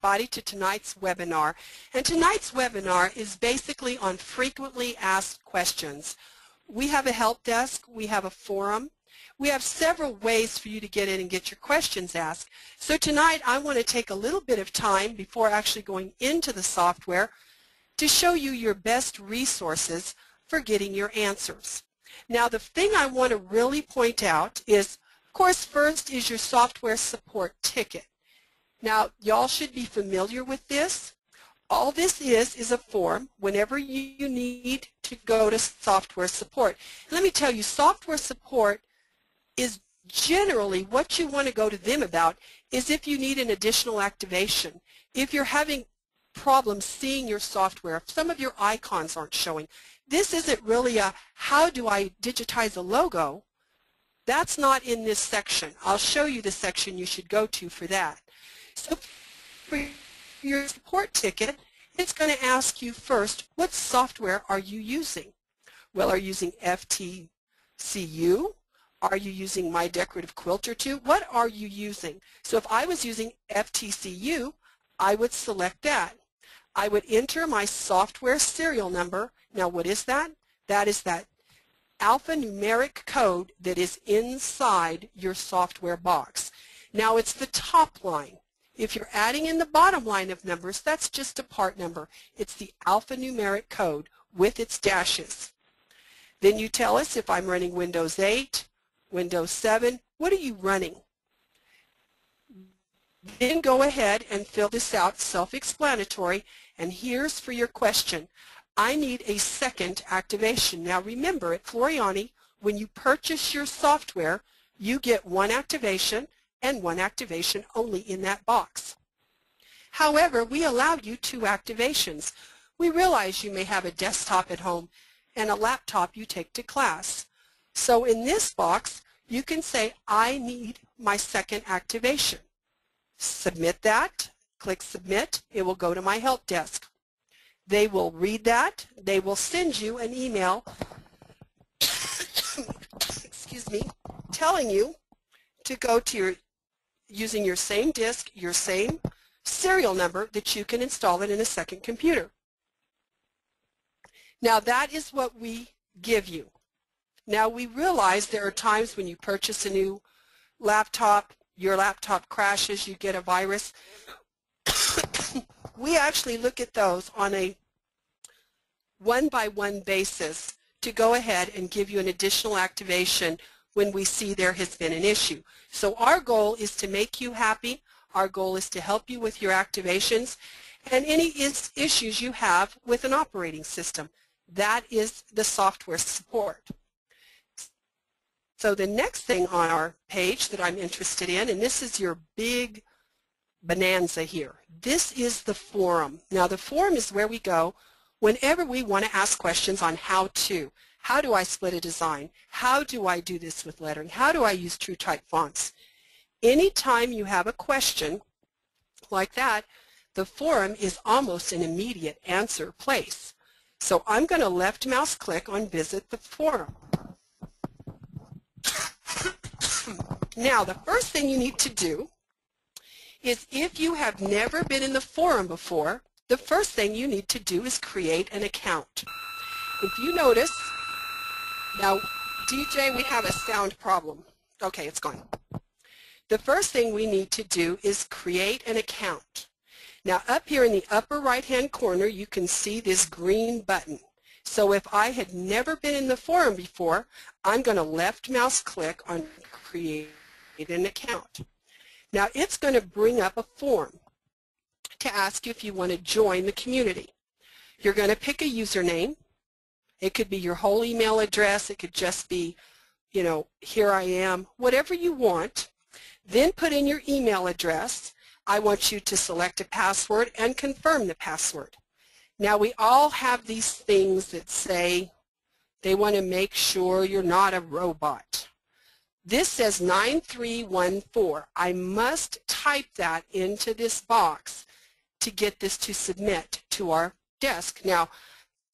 everybody to tonight's webinar. And tonight's webinar is basically on frequently asked questions. We have a help desk, we have a forum, we have several ways for you to get in and get your questions asked. So tonight I want to take a little bit of time before actually going into the software to show you your best resources for getting your answers. Now the thing I want to really point out is, of course, first is your software support ticket. Now, y'all should be familiar with this. All this is a form whenever you need to go to software support. Let me tell you, software support is generally what you want to go to them about is if you need an additional activation. If you're having problems seeing your software, if some of your icons aren't showing. This isn't really a how do I digitize a logo. That's not in this section. I'll show you the section you should go to for that. So for your support ticket, it's going to ask you first, what software are you using? Well, are you using FTC-U? Are you using My Decorative Quilter 2? What are you using? So if I was using FTC-U, I would select that. I would enter my software serial number. Now what is that? That is that alphanumeric code that is inside your software box. Now it's the top line. If you're adding in the bottom line of numbers, that's just a part number. It's the alphanumeric code with its dashes. Then you tell us if I'm running Windows 8, Windows 7, what are you running? Then go ahead and fill this out, self-explanatory, and here's for your question. I need a second activation. Now remember, at Floriani, when you purchase your software, you get one activation and one activation only in that box. However, we allow you two activations. We realize you may have a desktop at home and a laptop you take to class. So in this box, you can say, I need my second activation. Submit that, click Submit, it will go to my help desk. They will read that, they will send you an email excuse me, telling you to go to using your same disk, your same serial number that you can install it in a second computer. Now that is what we give you. Now we realize there are times when you purchase a new laptop, your laptop crashes, you get a virus. We actually look at those on a one-by-one basis to go ahead and give you an additional activation when we see there has been an issue. So our goal is to make you happy. Our goal is to help you with your activations and any issues you have with an operating system. That is the software support. So the next thing on our page that I'm interested in, and this is your big bonanza here, this is the forum. Now the forum is where we go whenever we want to ask questions on how to. How do I split a design? How do I do this with lettering? How do I use TrueType fonts? Anytime you have a question like that, the forum is almost an immediate answer place. So I'm going to left mouse click on Visit the Forum. Now the first thing you need to do is, if you have never been in the forum before, the first thing you need to do is create an account. If you notice, now DJ, we have a sound problem. Okay, it's gone. The first thing we need to do is create an account. Now up here in the upper right hand corner you can see this green button. So if I had never been in the forum before, I'm going to left mouse click on Create an Account. Now it's going to bring up a form to ask you if you want to join the community. You're going to pick a username. It could be your whole email address. It could just be, you know, here I am, whatever you want. Then put in your email address. I want you to select a password and confirm the password. Now we all have these things that say they want to make sure you're not a robot. This says 9314. I must type that into this box to get this to submit to our desk. Now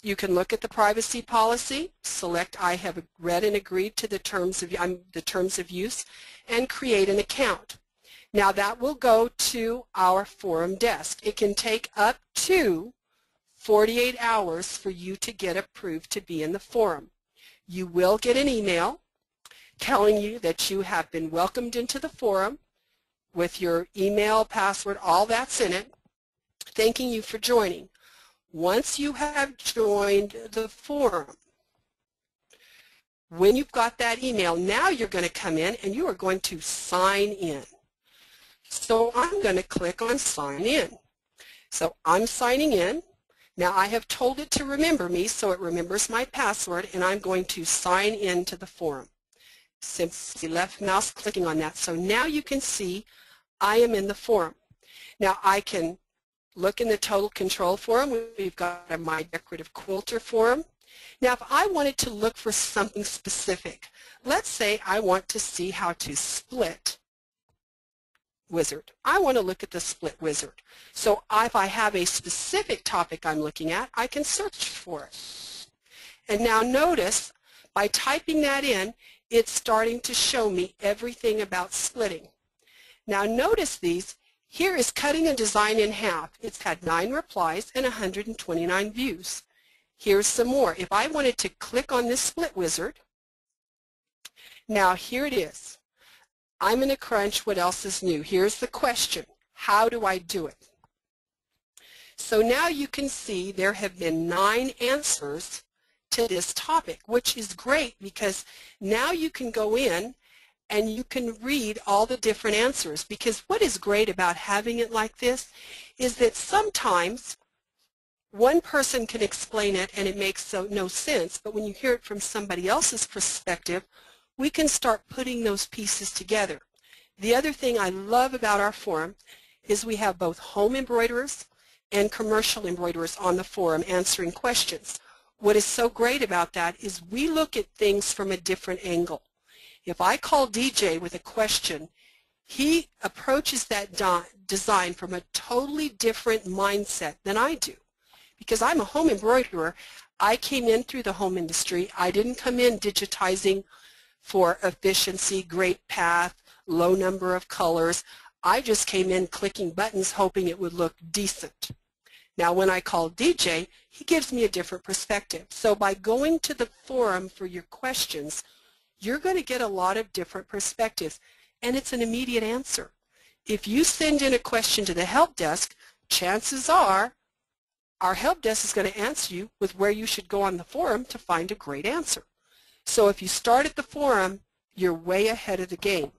you can look at the privacy policy, select I have read and agreed to the terms of use, and create an account. Now that will go to our forum desk. It can take up to 48 hours for you to get approved to be in the forum. You will get an email telling you that you have been welcomed into the forum with your email, password, all that's in it, thanking you for joining. Once you have joined the forum, when you've got that email, now you're going to come in and you are going to sign in. So I'm going to click on sign in. So I'm signing in. Now I have told it to remember me, so it remembers my password, and I'm going to sign in to the forum. Simply left mouse clicking on that. So now you can see I am in the forum. Now I can look in the total control forum. We've got a My Decorative Quilter forum. Now if I wanted to look for something specific, let's say I want to see how to split wizard. I want to look at the split wizard. So if I have a specific topic I'm looking at, I can search for it. And now notice, by typing that in, it's starting to show me everything about splitting. Now notice these. Here is cutting a design in half. It's had 9 replies and 129 views. Here's some more. If I wanted to click on this split wizard, now here it is. I'm in a crunch. What else is new? Here's the question. How do I do it? So now you can see there have been 9 answers to this topic, which is great because now you can go in and you can read all the different answers, because what is great about having it like this is that sometimes one person can explain it and it makes no sense, but when you hear it from somebody else's perspective, we can start putting those pieces together. The other thing I love about our forum is we have both home embroiderers and commercial embroiderers on the forum answering questions. What is so great about that is we look at things from a different angle. If I call DJ with a question, he approaches that design from a totally different mindset than I do. Because I'm a home embroiderer, I came in through the home industry. I didn't come in digitizing for efficiency, great path, low number of colors. I just came in clicking buttons hoping it would look decent. Now when I call DJ, he gives me a different perspective. So by going to the forum for your questions, you're going to get a lot of different perspectives, and it's an immediate answer. If you send in a question to the help desk, chances are our help desk is going to answer you with where you should go on the forum to find a great answer. So if you start at the forum, you're way ahead of the game.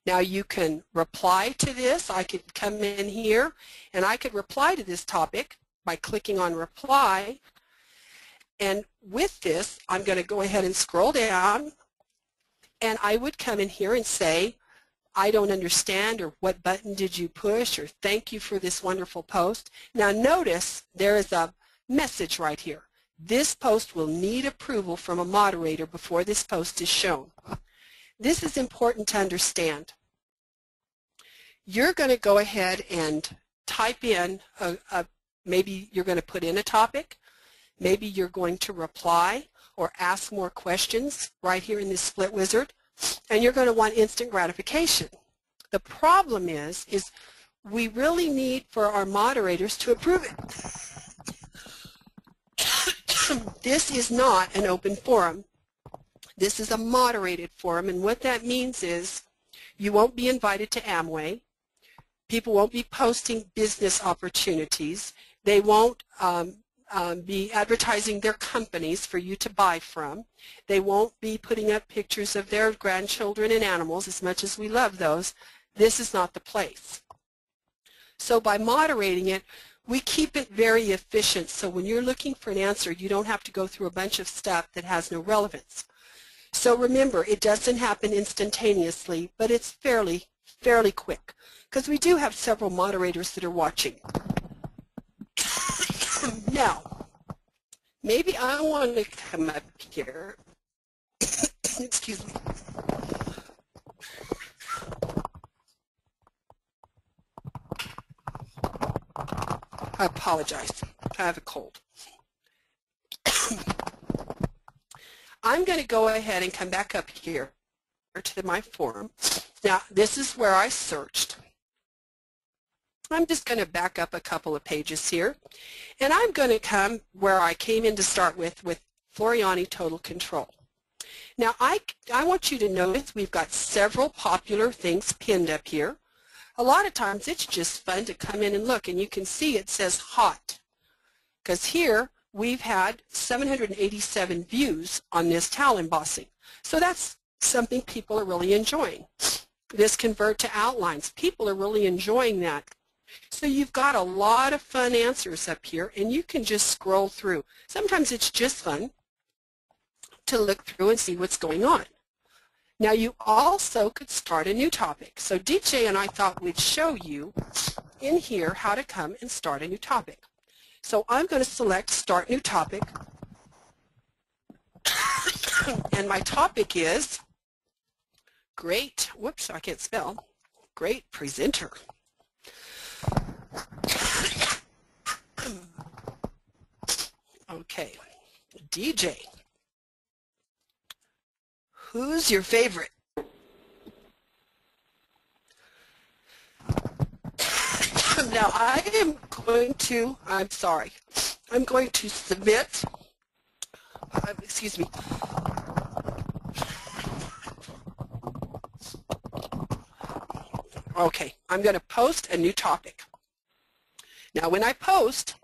Now you can reply to this. I could come in here and I could reply to this topic by clicking on reply. And with this, I'm going to go ahead and scroll down, and I would come in here and say, I don't understand, or what button did you push, or thank you for this wonderful post. Now notice there is a message right here. This post will need approval from a moderator before this post is shown. This is important to understand. You're going to go ahead and type in, maybe you're going to put in a topic, maybe you're going to reply or ask more questions right here in this split wizard, and you're going to want instant gratification. The problem is we really need for our moderators to approve it. This is not an open forum. This is a moderated forum, and what that means is you won't be invited to Amway. People won't be posting business opportunities. They won't be advertising their companies for you to buy from. They won't be putting up pictures of their grandchildren and animals, as much as we love those. This is not the place. So by moderating it, we keep it very efficient, so when you're looking for an answer, you don't have to go through a bunch of stuff that has no relevance. So remember, it doesn't happen instantaneously, but it's fairly quick, because we do have several moderators that are watching. Now, maybe I want to come up here. Excuse me. I apologize. I have a cold. I'm going to go ahead and come back up here to my forum, Now, this is where I searched. I'm just going to back up a couple of pages here, and I'm going to come where I came in to start with Floriani Total Control. Now, I want you to notice we've got several popular things pinned up here. A lot of times it's just fun to come in and look, and you can see it says hot, because here we've had 787 views on this towel embossing. So that's something people are really enjoying. This convert to outlines. People are really enjoying that. So you've got a lot of fun answers up here, and you can just scroll through. Sometimes it's just fun to look through and see what's going on. Now, you also could start a new topic. So DJ and I thought we'd show you in here how to come and start a new topic. So I'm going to select Start New Topic, and my topic is Great, whoops, I can't spell, Great Presenter. Okay, DJ, who's your favorite? Now I am going to, I'm going to submit, excuse me. Okay, I'm going to post a new topic. Now when I post,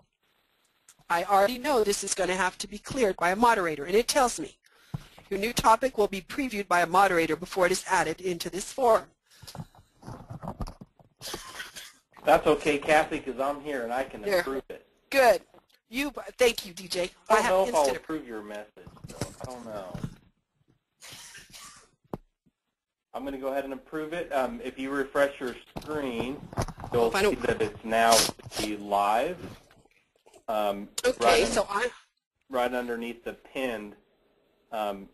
I already know this is going to have to be cleared by a moderator, and it tells me your new topic will be previewed by a moderator before it is added into this forum. That's okay, Kathy, because I'm here and I can approve it. Good. Thank you, DJ. I don't know if I'll approve your message, so I don't know. I'm going to go ahead and approve it. If you refresh your screen, you'll see that it's now live. Okay, so right underneath the pinned, right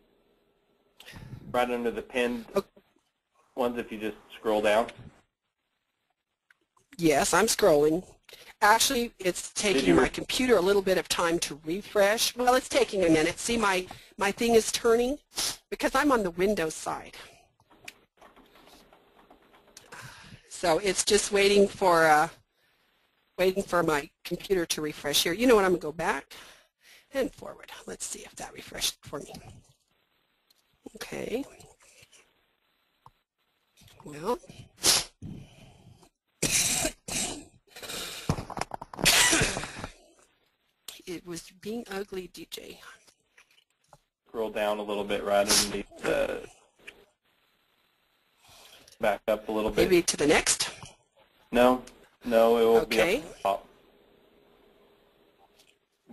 under the pinned ones, if you just scroll down. Yes, I'm scrolling. Actually, it's taking my computer a little bit of time to refresh. Well, it's taking a minute. See, my thing is turning because I'm on the Windows side. So it's just waiting for my computer to refresh here. You know what? I'm going to go back and forward. Let's see if that refreshed for me. Okay. Well. It was being ugly, DJ. Scroll down a little bit right underneath the, back up a little bit. Maybe to the next? No, it will be up at the top.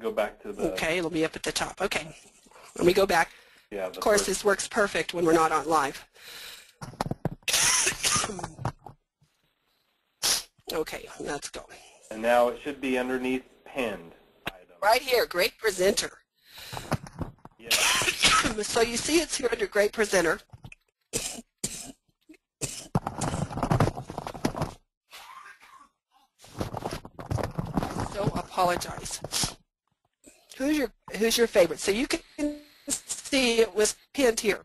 Go back to the... Okay, it'll be up at the top. Okay, let me go back. Yeah, of course, this works perfect when we're not on live. Okay, let's go. And now it should be underneath pinned. Right here, Great Presenter. Yeah. So you see it's here under Great Presenter. So apologize. Who's your favorite? So you can see it was pinned here.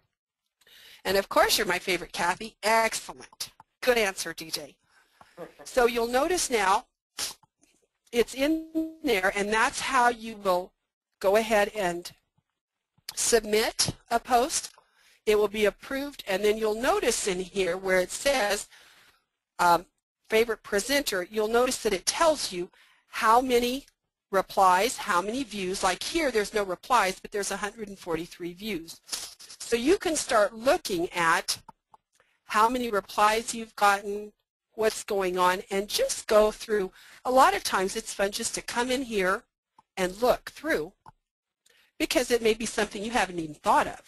And of course you're my favorite, Kathy. Excellent. Good answer, DJ. So you'll notice now it's in there, and that's how you will go ahead and submit a post. It will be approved, and then you'll notice in here where it says favorite presenter, you'll notice that it tells you how many replies, how many views. Like here, there's no replies, but there's 143 views. So you can start looking at how many replies you've gotten, what's going on, and just go through. A lot of times it's fun just to come in here and look through, because it may be something you haven't even thought of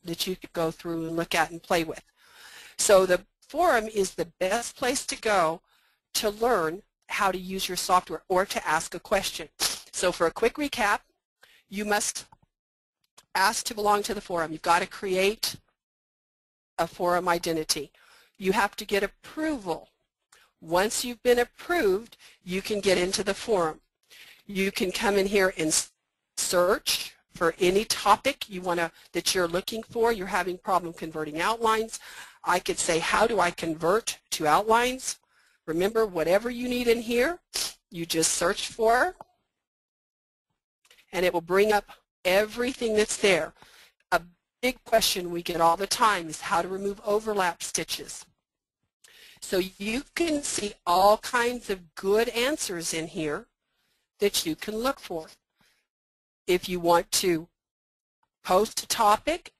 that you could go through and look at and play with. So the forum is the best place to go to learn how to use your software or to ask a question. So for a quick recap, you must ask to belong to the forum. You've got to create a forum identity. You have to get approval. Once you've been approved, you can get into the forum. You can come in here and search for any topic that you're looking for. You're having problem converting outlines. I could say, how do I convert to outlines? Remember, whatever you need in here, you just search for, and it will bring up everything that's there. A big question we get all the time is how to remove overlap stitches. So you can see all kinds of good answers in here that you can look for. If you want to post a topic,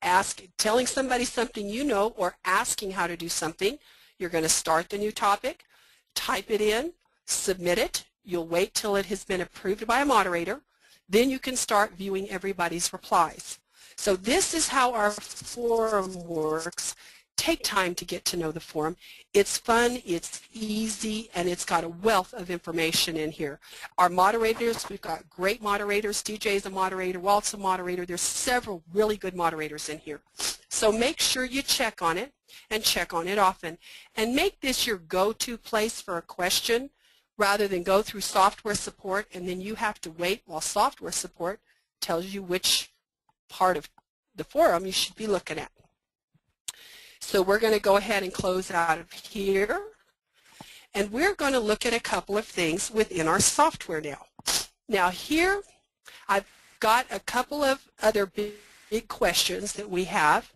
telling somebody something you know, or asking how to do something, you're going to start the new topic, type it in, submit it. You'll wait till it has been approved by a moderator. Then you can start viewing everybody's replies. So this is how our forum works. Take time to get to know the forum. It's fun, it's easy, and it's got a wealth of information in here. Our moderators, we've got great moderators. DJ's a moderator, Walt's a moderator. There's several really good moderators in here. So make sure you check on it, and check on it often. And make this your go-to place for a question rather than go through software support and then you have to wait while software support tells you which part of the forum you should be looking at. So we're going to go ahead and close out of here, and we're going to look at a couple of things within our software now. Now here I've got a couple of other big questions that we have.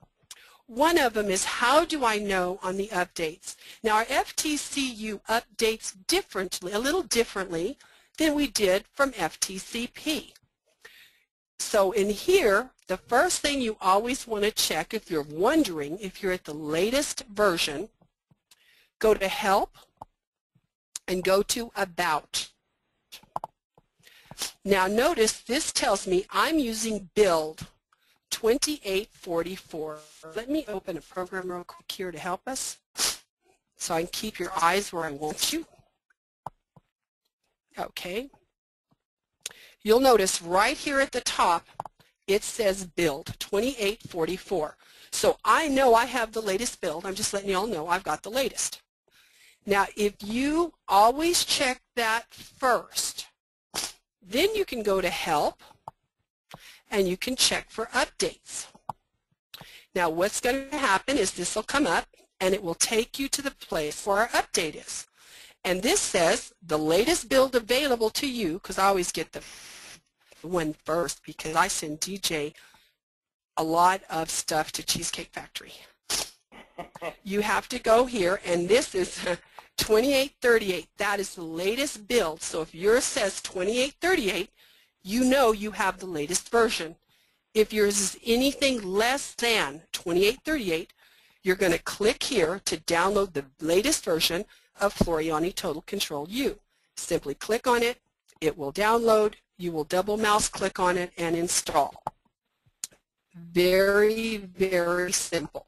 One of them is, how do I know on the updates? Now our FTC-U updates differently, a little differently than we did from FTCP. So in here, the first thing you always want to check if you're wondering if you're at the latest version, go to Help and go to About. Now notice this tells me I'm using build 2844. Let me open a program real quick here to help us so I can keep your eyes where I want you. Okay. You'll notice right here at the top it says build 2844. So I know I have the latest build. I'm just letting you all know I've got the latest. Now if you always check that first, then you can go to Help and you can check for updates. Now what's going to happen is this will come up and it will take you to the place where our update is. And this says the latest build available to you, because I always get the one first because I send DJ a lot of stuff to Cheesecake Factory. You have to go here, and this is 2838. That is the latest build. So if yours says 2838, you know you have the latest version. If yours is anything less than 2838, you're going to click here to download the latest version of Floriani Total Control U. Simply click on it, it will download, you will double mouse click on it and install. Very, very simple.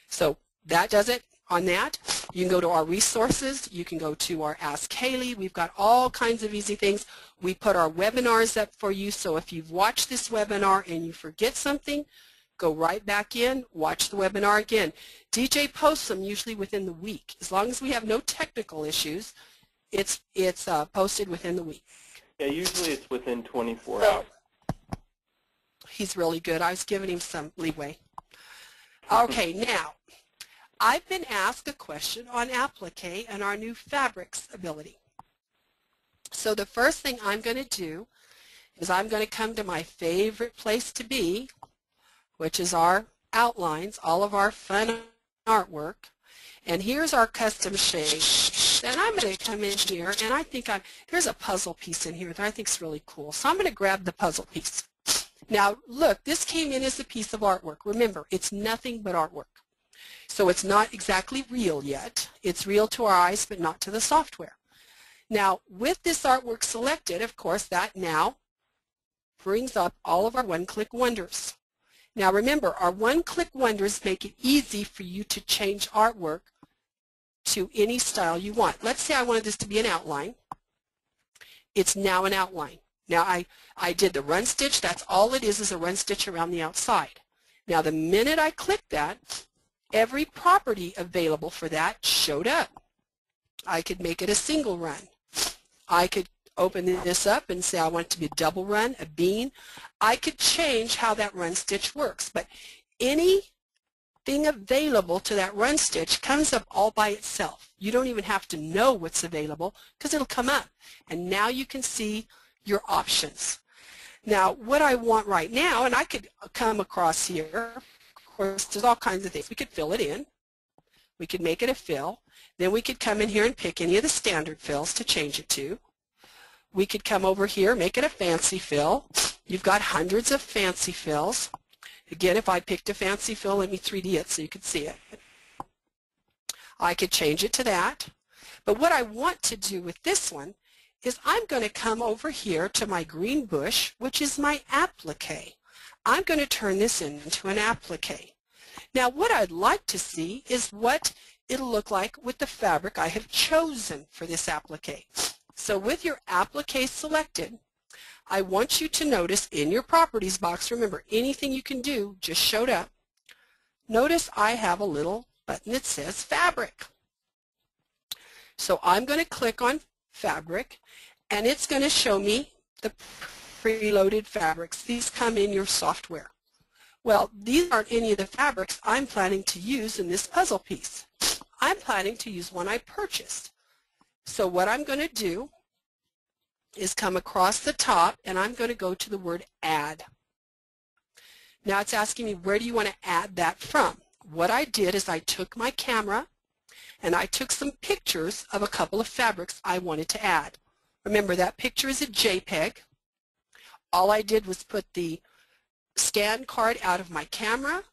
So that does it on that. You can go to our resources, you can go to our Ask Haley. We've got all kinds of easy things. We put our webinars up for you, so if you've watched this webinar and you forget something, go right back in, watch the webinar again. DJ posts them usually within the week. As long as we have no technical issues, it's posted within the week. Yeah, usually it's within 24 hours. He's really good. I was giving him some leeway. Okay, now, I've been asked a question on Applique and our new fabrics ability. So the first thing I'm going to do is I'm going to come to my favorite place to be, which is our outlines, all of our fun artwork. And here's our custom shape. Then I'm going to come in here, and I think here's a puzzle piece in here that I think is really cool. So I'm going to grab the puzzle piece. Now, look, this came in as a piece of artwork. Remember, it's nothing but artwork. So it's not exactly real yet. It's real to our eyes, but not to the software. Now, with this artwork selected, of course, that now brings up all of our OneClick Wonders. Now remember, our OneClick Wonders make it easy for you to change artwork to any style you want. Let's say I wanted this to be an outline. It's now an outline. Now I did the run stitch. That's all it is a run stitch around the outside. Now the minute I click that, every property available for that showed up. I could make it a single run. I could open this up and say I want it to be a double run, a bean. I could change how that run stitch works, but any everything available to that run stitch comes up all by itself. You don't even have to know what's available because it'll come up. And now you can see your options. Now, what I want right now, and I could come across here, of course, there's all kinds of things. We could fill it in. We could make it a fill. Then we could come in here and pick any of the standard fills to change it to. We could come over here, make it a fancy fill. You've got hundreds of fancy fills. Again, if I picked a fancy fill, let me 3D it so you could see it. I could change it to that. But what I want to do with this one is I'm going to come over here to my green bush, which is my applique. I'm going to turn this into an applique. Now, what I'd like to see is what it'll look like with the fabric I have chosen for this applique. So with your applique selected, I want you to notice in your properties box, remember anything you can do just showed up. Notice I have a little button that says fabric. So I'm going to click on fabric and it's going to show me the preloaded fabrics. These come in your software. Well, these aren't any of the fabrics I'm planning to use in this puzzle piece. I'm planning to use one I purchased. So what I'm going to do is come across the top and I'm going to go to the word add. Now it's asking me where do you want to add that from. What I did is I took my camera and I took some pictures of a couple of fabrics I wanted to add. Remember that picture is a JPEG. All I did was put the scan card out of my camera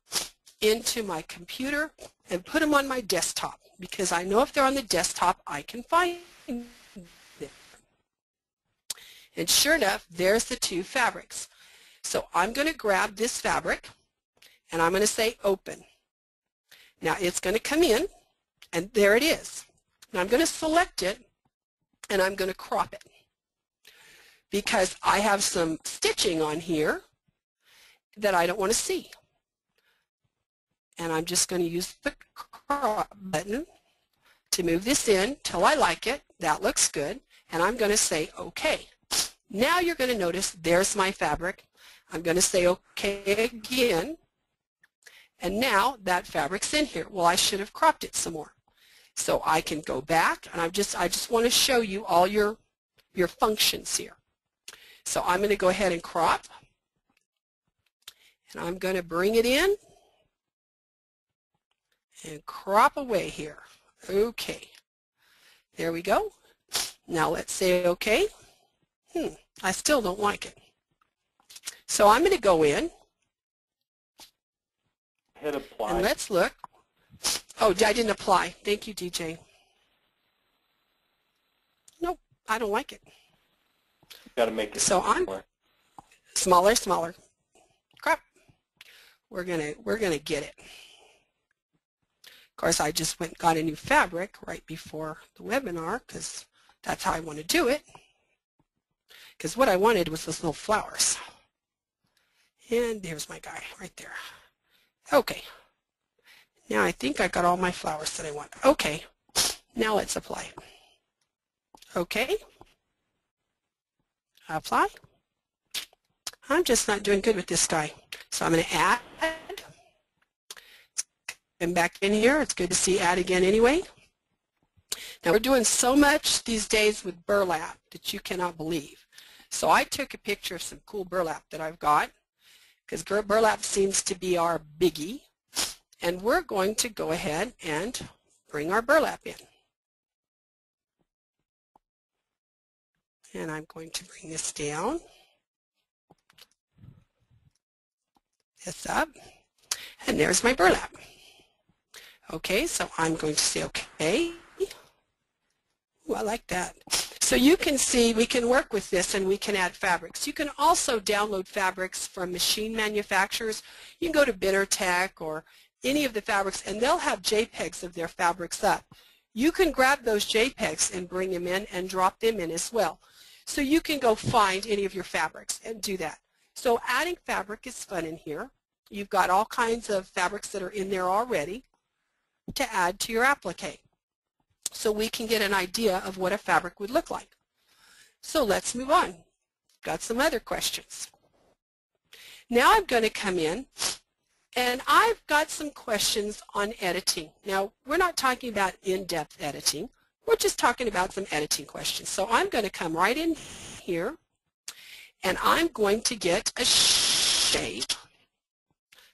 into my computer and put them on my desktop because I know if they're on the desktop I can find them. And sure enough, there's the two fabrics. So I'm going to grab this fabric and I'm going to say open. Now it's going to come in and there it is. Now I'm going to select it and I'm going to crop it because I have some stitching on here that I don't want to see. And I'm just going to use the crop button to move this in till I like it. That looks good. And I'm going to say OK. Now you're going to notice there's my fabric. I'm going to say OK again. And now that fabric's in here. Well, I should have cropped it some more. So I can go back and I just want to show you all your functions here. So I'm going to go ahead and crop. And I'm going to bring it in and crop away here. Okay. There we go. Now let's say OK. I still don't like it. So I'm going to go in. Hit apply. And let's look. Oh, I didn't apply. Thank you, DJ. Nope, I don't like it. You got to make it smaller. Smaller. Crap. We're gonna get it. Of course, I just went and got a new fabric right before the webinar because that's how I want to do it. Because what I wanted was those little flowers. And there's my guy right there. Okay. Now I think I got all my flowers that I want. Okay. Now let's apply. Okay. Apply. I'm just not doing good with this guy. So I'm going to add. And back in here. It's good to see add again anyway. Now we're doing so much these days with burlap that you cannot believe. So I took a picture of some cool burlap that I've got because burlap seems to be our biggie. And we're going to go ahead and bring our burlap in. And I'm going to bring this down, this up, and there's my burlap. Okay, so I'm going to say okay. Ooh, I like that. So you can see we can work with this and we can add fabrics. You can also download fabrics from machine manufacturers. You can go to Binnertech or any of the fabrics and they'll have JPEGs of their fabrics up. You can grab those JPEGs and bring them in and drop them in as well. So you can go find any of your fabrics and do that. So adding fabric is fun in here. You've got all kinds of fabrics that are in there already to add to your applique. So we can get an idea of what a fabric would look like. So let's move on. Got some other questions. Now I'm going to come in And I've got some questions on editing. Now, we're not talking about in-depth editing. We're just talking about some editing questions. So I'm going to come right in here, and I'm going to get a shape.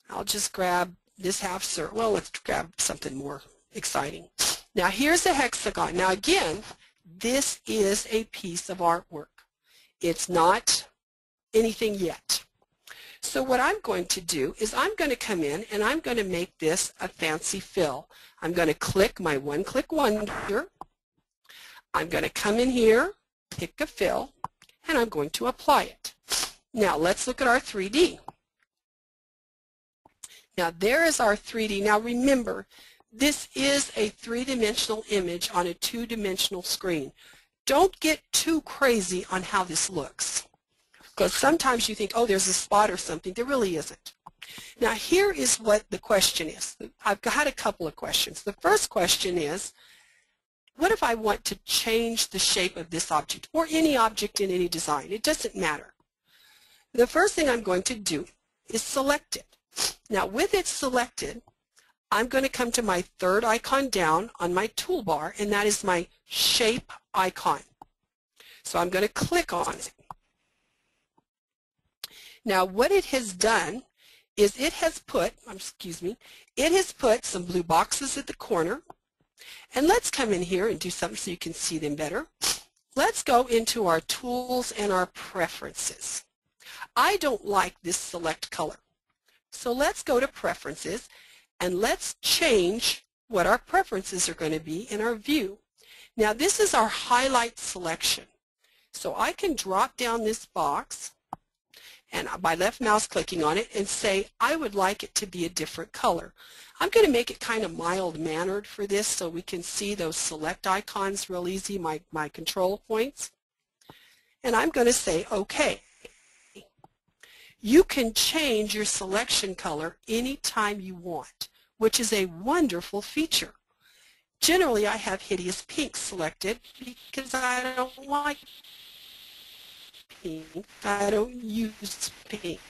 I'll just grab this half circle. Well, let's grab something more exciting. Now, here's a hexagon. Now, again, this is a piece of artwork. It's not anything yet. So what I'm going to do is I'm going to come in and I'm going to make this a fancy fill. I'm going to click my OneClick Wonder. I'm going to come in here, pick a fill, and I'm going to apply it. Now let's look at our 3D. Now there is our 3D. Now remember, this is a three-dimensional image on a two-dimensional screen. Don't get too crazy on how this looks, because sometimes you think, oh, there's a spot or something. There really isn't. Now here is what the question is. I've had a couple of questions. The first question is, what if I want to change the shape of this object, or any object in any design? It doesn't matter. The first thing I'm going to do is select it. Now with it selected, I'm going to come to my third icon down on my toolbar, and that is my shape icon. So I'm going to click on it. Now what it has done is it has put some blue boxes at the corner. And let's come in here and do something so you can see them better. Let's go into our tools and our preferences. I don't like this select color. So let's go to preferences and let's change what our preferences are going to be in our view. Now this is our highlight selection. So I can drop down this box and by left mouse clicking on it and say I would like it to be a different color. I'm going to make it kind of mild-mannered for this so we can see those select icons real easy, my control points. And I'm going to say OK. You can change your selection color anytime you want, which is a wonderful feature. Generally, I have hideous pink selected because I don't like pink. I don't use pink.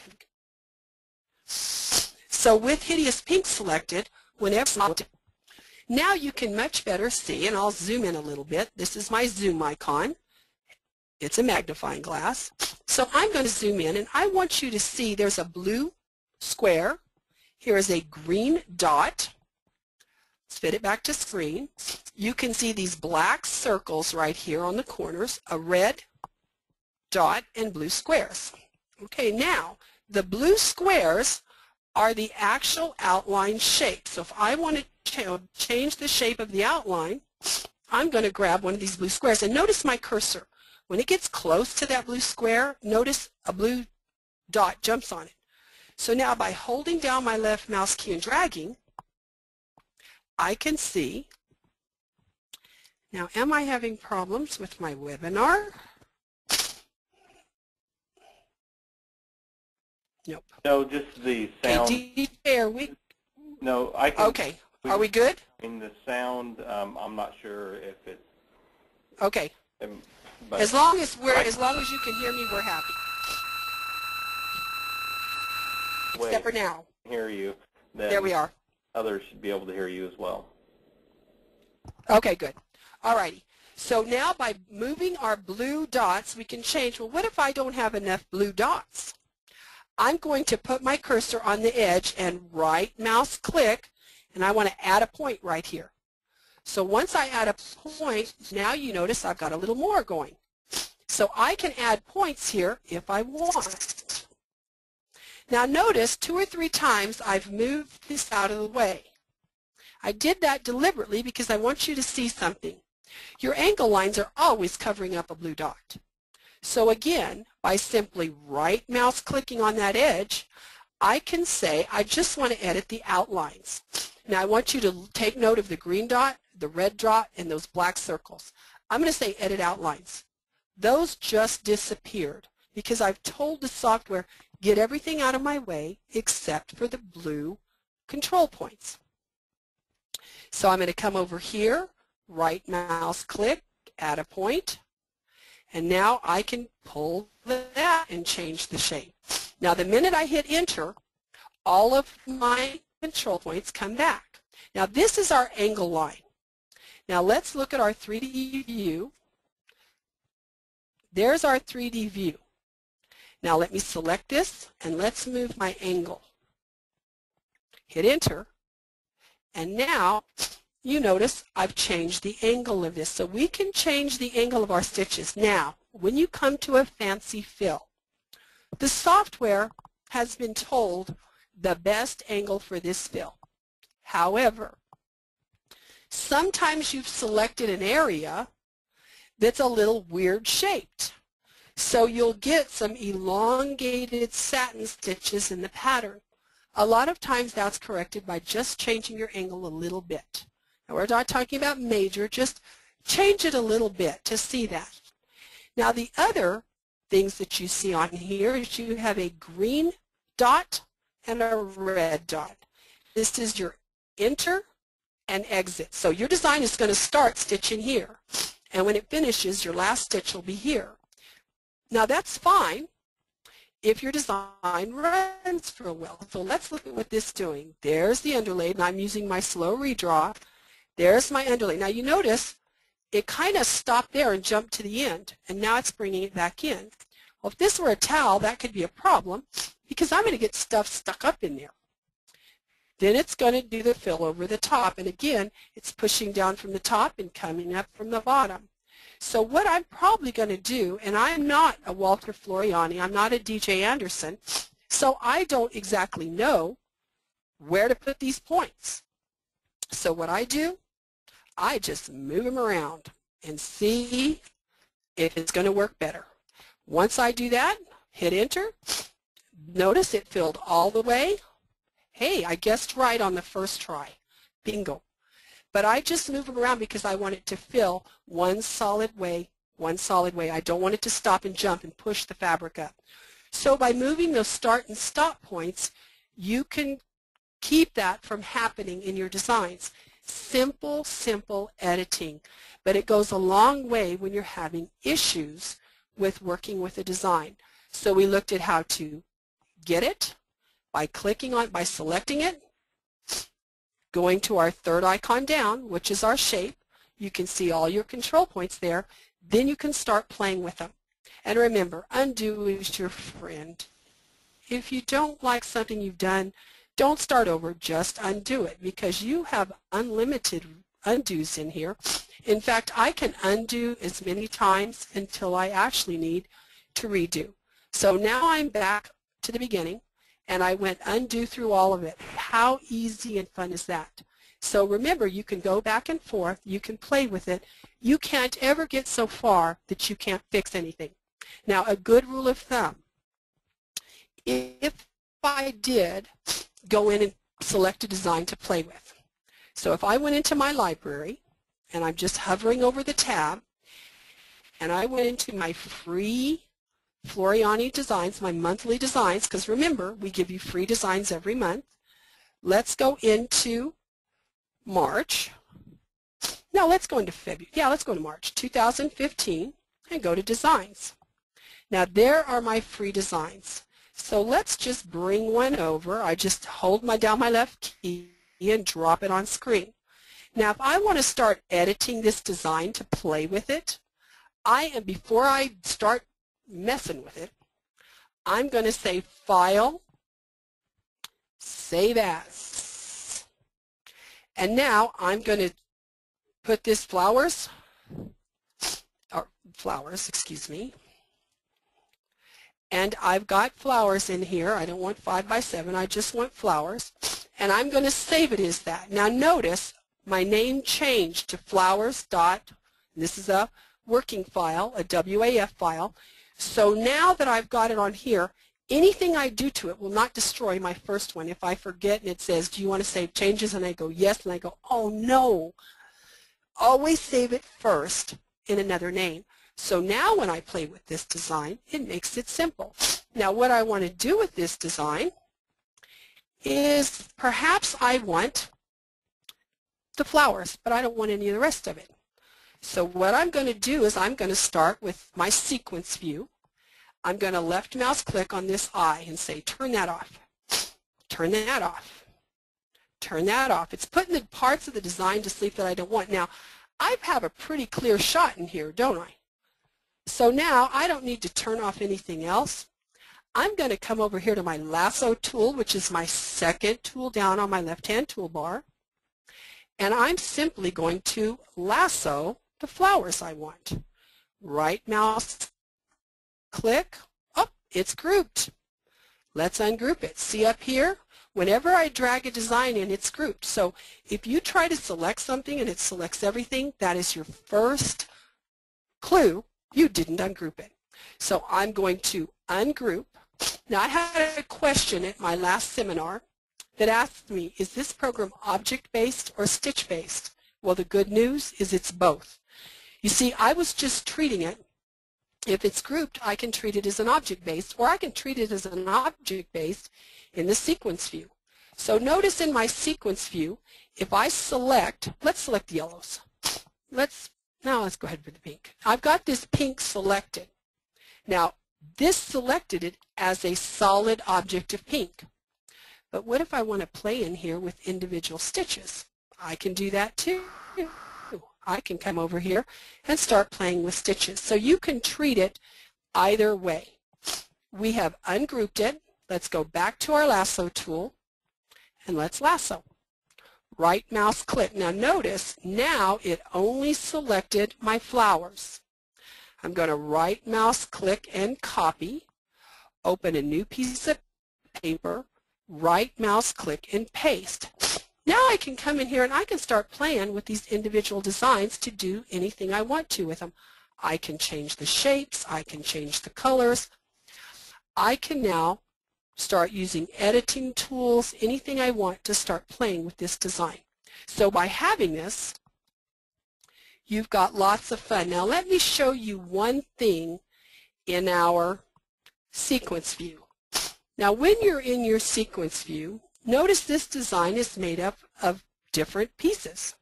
So with hideous pink selected, whenever now you can much better see, and I'll zoom in a little bit. This is my zoom icon. It's a magnifying glass. So I'm going to zoom in, and I want you to see there's a blue square. Here is a green dot. Let's fit it back to screen. You can see these black circles right here on the corners, a red dot, and blue squares. Okay, now the blue squares are the actual outline shape. So if I want to change the shape of the outline, I'm going to grab one of these blue squares. And notice my cursor. When it gets close to that blue square, notice a blue dot jumps on it. So now by holding down my left mouse key and dragging, I can see. Now, am I having problems with my webinar? Nope. No, just the sound. Okay, are we? No, I can. Okay, are we good? In the sound, I'm not sure if it's. Okay. But as long as you can hear me, we're happy. Except for now. Hear you. Then there we are. Others should be able to hear you as well. Okay, good. All righty. So now by moving our blue dots, we can change. Well, what if I don't have enough blue dots? I'm going to put my cursor on the edge and right mouse click, and I want to add a point right here. So once I add a point, now you notice I've got a little more going. So I can add points here if I want. Now notice 2 or 3 times I've moved this out of the way. I did that deliberately because I want you to see something. Your angle lines are always covering up a blue dot. So again, by simply right mouse clicking on that edge, I can say I just want to edit the outlines. Now I want you to take note of the green dot, the red dot, and those black circles. I'm going to say edit outlines. Those just disappeared because I've told the software get everything out of my way except for the blue control points. So I'm going to come over here, right mouse click, add a point, and now I can pull that and change the shape. Now the minute I hit enter, all of my control points come back. Now this is our angle line. Now let's look at our 3D view. There's our 3D view. Now let me select this and let's move my angle. Hit enter, and now you notice I've changed the angle of this. So we can change the angle of our stitches. Now when you come to a fancy fill, the software has been told the best angle for this fill. However, sometimes you've selected an area that's a little weird shaped. So you'll get some elongated satin stitches in the pattern. A lot of times that's corrected by just changing your angle a little bit. Now we're not talking about major, just change it a little bit to see that. Now the other things that you see on here is you have a green dot and a red dot. This is your enter and exit. So your design is going to start stitching here, and when it finishes, your last stitch will be here. Now that's fine if your design runs for a while. So let's look at what this is doing. There's the underlay, and I'm using my slow redraw. There's my underlay. Now you notice it kind of stopped there and jumped to the end, and now it's bringing it back in. Well, if this were a towel, that could be a problem because I'm going to get stuff stuck up in there. Then it's going to do the fill over the top, and again, it's pushing down from the top and coming up from the bottom. So what I'm probably going to do, and I'm not a Walter Floriani, I'm not a DJ Anderson, so I don't exactly know where to put these points. So what I do, I just move them around and see if it's going to work better. Once I do that, hit enter. Notice it filled all the way. Hey, I guessed right on the first try. Bingo. But I just move them around because I want it to fill one solid way, one solid way. I don't want it to stop and jump and push the fabric up. So by moving those start and stop points, you can keep that from happening in your designs. Simple, simple editing. But it goes a long way when you're having issues with working with a design. So we looked at how to get it by clicking on, by selecting it, going to our third icon down, which is our shape. You can see all your control points there. Then you can start playing with them. And remember, undo is your friend. If you don't like something you've done, don't start over, just undo it, because you have unlimited undos in here. In fact, I can undo as many times until I actually need to redo. So now I'm back to the beginning, and I went undo through all of it. How easy and fun is that? So remember, you can go back and forth, you can play with it. You can't ever get so far that you can't fix anything. Now, a good rule of thumb, if I did go in and select a design to play with. So if I went into my library, and I'm just hovering over the tab, and I went into my free Floriani designs, my monthly designs, because remember, we give you free designs every month. Let's go into March. No, let's go into February. Yeah, let's go to March 2015 and go to designs. Now there are my free designs. So let's just bring one over. I just hold down my left key and drop it on screen. Now if I want to start editing this design to play with it, before I start messing with it, I'm going to say File, Save As. And now I'm going to put this flowers, excuse me. And I've got flowers in here. I don't want 5 by 7. I just want flowers. And I'm going to save it as that. Now notice my name changed to flowers dot, this is a working file, a WAF file. So now that I've got it on here, anything I do to it will not destroy my first one. If I forget and it says, do you want to save changes? And I go, yes. And I go, oh no. Always save it first in another name. So now when I play with this design, it makes it simple. Now what I want to do with this design is perhaps I want the flowers, but I don't want any of the rest of it. So what I'm going to do is I'm going to start with my sequence view. I'm going to left mouse click on this eye and say turn that off. turn that off. Turn that off. It's putting the parts of the design to sleep that I don't want. Now, I have a pretty clear shot in here, don't I? So now I don't need to turn off anything else. I'm going to come over here to my lasso tool, which is my second tool down on my left-hand toolbar. And I'm simply going to lasso the flowers I want. Right mouse click. Oh, it's grouped. Let's ungroup it. See up here? Whenever I drag a design in, it's grouped. So if you try to select something and it selects everything, that is your first clue you didn't ungroup it. So I'm going to ungroup. Now I had a question at my last seminar that asked me, is this program object-based or stitch-based? Well, the good news is it's both. You see, I was just treating it, if it's grouped, I can treat it as an object-based, or I can treat it as an object-based in the sequence view. So notice in my sequence view, if I select, let's select the yellows. Now let's go ahead with the pink. I've got this pink selected. Now, this selected it as a solid object of pink. But what if I want to play in here with individual stitches? I can do that too. I can come over here and start playing with stitches. So you can treat it either way. We have ungrouped it. Let's go back to our lasso tool and let's lasso. Right mouse click. Now notice, now it only selected my flowers. I'm going to right mouse click and copy, open a new piece of paper, right mouse click and paste. Now I can come in here and I can start playing with these individual designs to do anything I want to with them. I can change the shapes, I can change the colors. I can now start using editing tools, anything I want to start playing with this design. So by having this, you've got lots of fun. Now let me show you one thing in our sequence view. Now when you're in your sequence view, notice this design is made up of different pieces.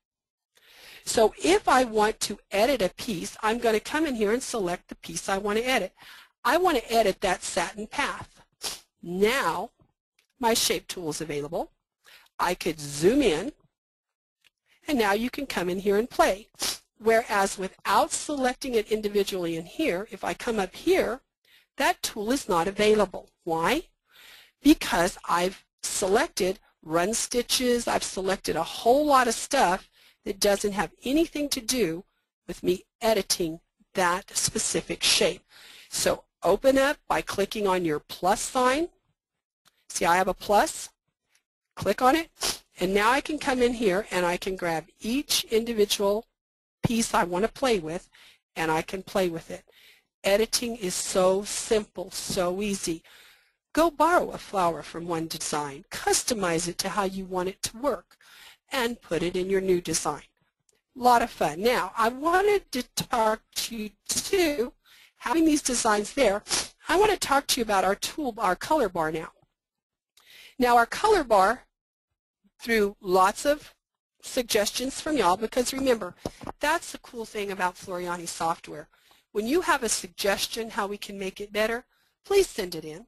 So if I want to edit a piece, I'm going to come in here and select the piece I want to edit. I want to edit that satin path. Now my shape tool is available. I could zoom in, and now you can come in here and play. Whereas without selecting it individually in here, if I come up here, that tool is not available. Why? Because I've selected run stitches, I've selected a whole lot of stuff that doesn't have anything to do with me editing that specific shape. So open up by clicking on your plus sign. See, I have a plus. Click on it, and now I can come in here and I can grab each individual piece I want to play with, and I can play with it. Editing is so simple, so easy. Go borrow a flower from one design, customize it to how you want it to work, and put it in your new design. A lot of fun. Now, I wanted to talk to you too, having these designs there, I want to talk to you about our color bar now. Now, our color bar, through lots of suggestions from y'all, because remember, that's the cool thing about Floriani software. When you have a suggestion how we can make it better, please send it in.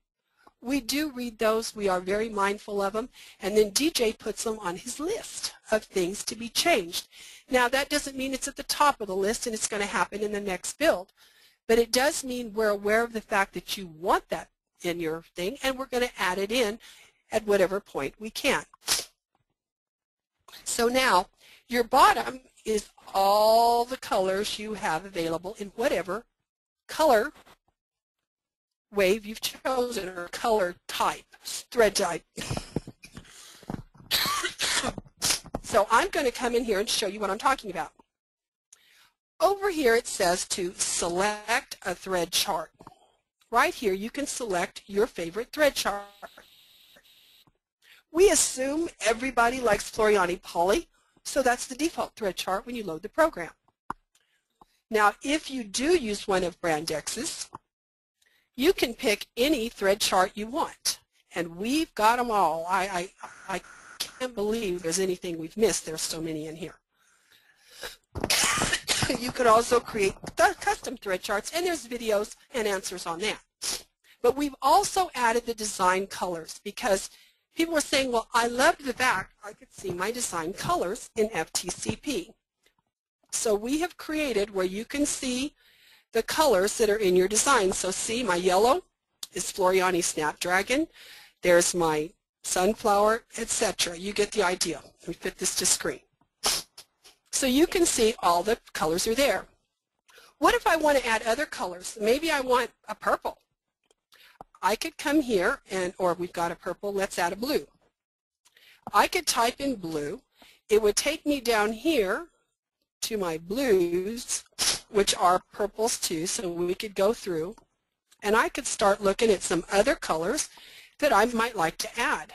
We do read those. We are very mindful of them. And then DJ puts them on his list of things to be changed. Now, that doesn't mean it's at the top of the list and it's going to happen in the next build. But it does mean we're aware of the fact that you want that in your thing, and we're going to add it in at whatever point we can. So now, your bottom is all the colors you have available in whatever color wave you've chosen, or color type, thread type. So I'm going to come in here and show you what I'm talking about. Over here it says to select a thread chart. Right here you can select your favorite thread chart. We assume everybody likes Floriani Poly, so that's the default thread chart when you load the program. Now, if you do use one of Brandex's, you can pick any thread chart you want, and we've got them all. I can't believe there's anything we've missed. There's so many in here. You could also create custom thread charts, and there's videos and answers on that. But we've also added the design colors, because People were saying, well, I loved the fact I could see my design colors in FTCP. So we have created where you can see the colors that are in your design. So see, my yellow is Floriani Snapdragon. There's my sunflower, etc. You get the idea. Let me fit this to screen. So you can see all the colors are there. What if I want to add other colors? Maybe I want a purple. I could come here or we've got a purple, let's add a blue. I could type in blue. It would take me down here to my blues, which are purples too, so we could go through and I could start looking at some other colors that I might like to add.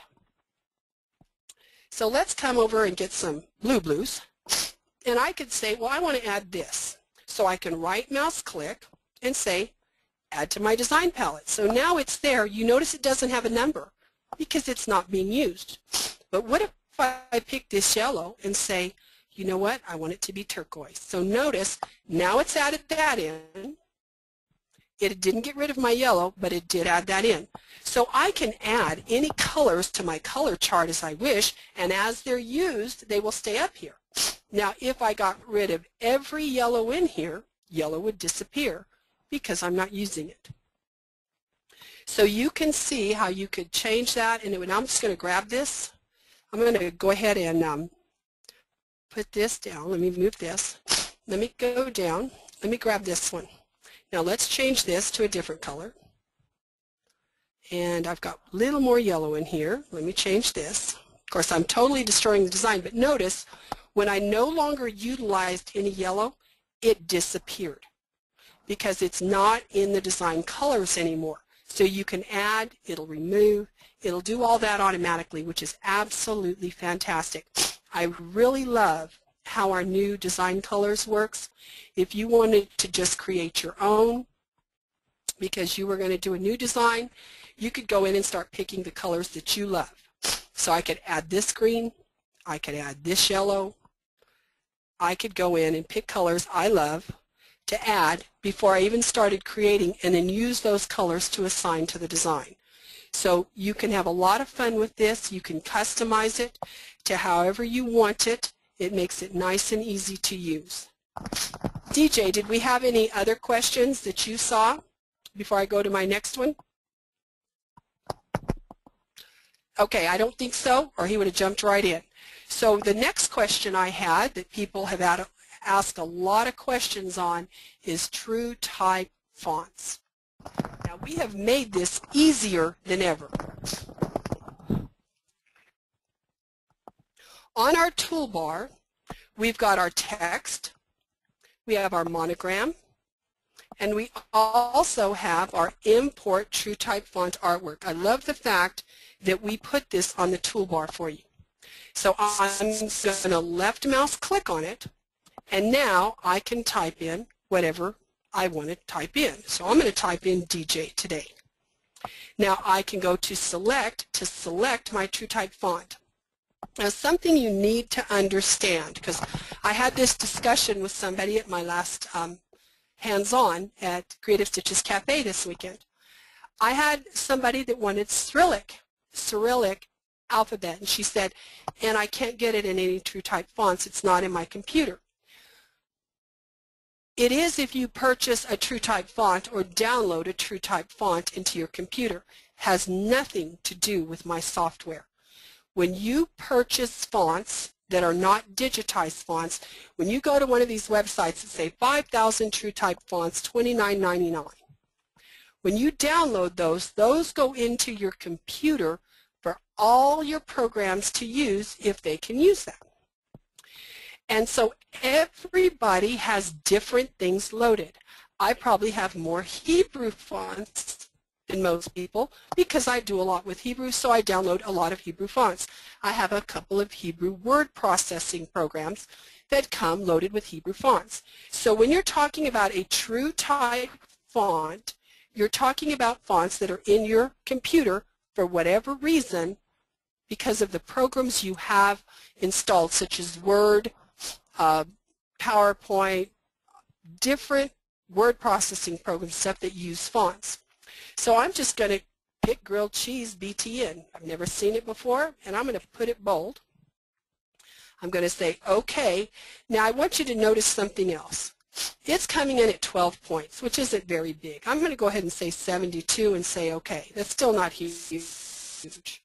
So let's come over and get some blues, and I could say, well, I want to add this. So I can right mouse click and say add to my design palette. So now it's there. You notice it doesn't have a number because it's not being used. But what if I pick this yellow and say, you know what, I want it to be turquoise. So notice now it's added that in. It didn't get rid of my yellow, but it did add that in. So I can add any colors to my color chart as I wish, and as they're used, they will stay up here. Now, if I got rid of every yellow in here, yellow would disappear because I'm not using it. So you can see how you could change that, and I'm just going to grab this. I'm going to go ahead and put this down. Let me move this. Let me go down. Let me grab this one. Now let's change this to a different color. And I've got a little more yellow in here. Let me change this. Of course, I'm totally destroying the design, but notice when I no longer utilized any yellow, it disappeared because it's not in the design colors anymore. So you can add, it'll remove, it'll do all that automatically, which is absolutely fantastic. I really love how our new design colors works. If you wanted to just create your own because you were going to do a new design, you could go in and start picking the colors that you love. So I could add this green, I could add this yellow, I could go in and pick colors I love to add before I even started creating and then use those colors to assign to the design. So you can have a lot of fun with this. You can customize it to however you want it. It makes it nice and easy to use. DJ, did we have any other questions that you saw before I go to my next one? Okay, I don't think so, or he would have jumped right in. So the next question I had that people have asked a lot of questions on is TrueType Fonts. Now we have made this easier than ever. On our toolbar, we've got our text, we have our monogram, and we also have our import TrueType font artwork. I love the fact that we put this on the toolbar for you. So I'm going to left mouse click on it, and now I can type in whatever I want to type in. So I'm going to type in DJ today. Now I can go to select my TrueType font. Now something you need to understand, because I had this discussion with somebody at my last hands-on at Creative Stitches Cafe this weekend. I had somebody that wanted Cyrillic alphabet, and she said, and I can't get it in any TrueType fonts, it's not in my computer. It is if you purchase a TrueType font or download a TrueType font into your computer. It has nothing to do with my software. When you purchase fonts that are not digitized fonts, when you go to one of these websites that say 5,000 TrueType fonts, $29.99, when you download those go into your computer for all your programs to use if they can use them. And so everybody has different things loaded. I probably have more Hebrew fonts than most people because I do a lot with Hebrew, so I download a lot of Hebrew fonts. I have a couple of Hebrew word processing programs that come loaded with Hebrew fonts. So when you're talking about a TrueType font, you're talking about fonts that are in your computer for whatever reason because of the programs you have installed, such as Word, PowerPoint, different word processing programs, stuff that use fonts. So I'm just going to pick grilled cheese BTN. I've never seen it before, and I'm going to put it bold. I'm going to say OK. Now I want you to notice something else. It's coming in at 12 points, which isn't very big. I'm going to go ahead and say 72 and say OK. That's still not huge.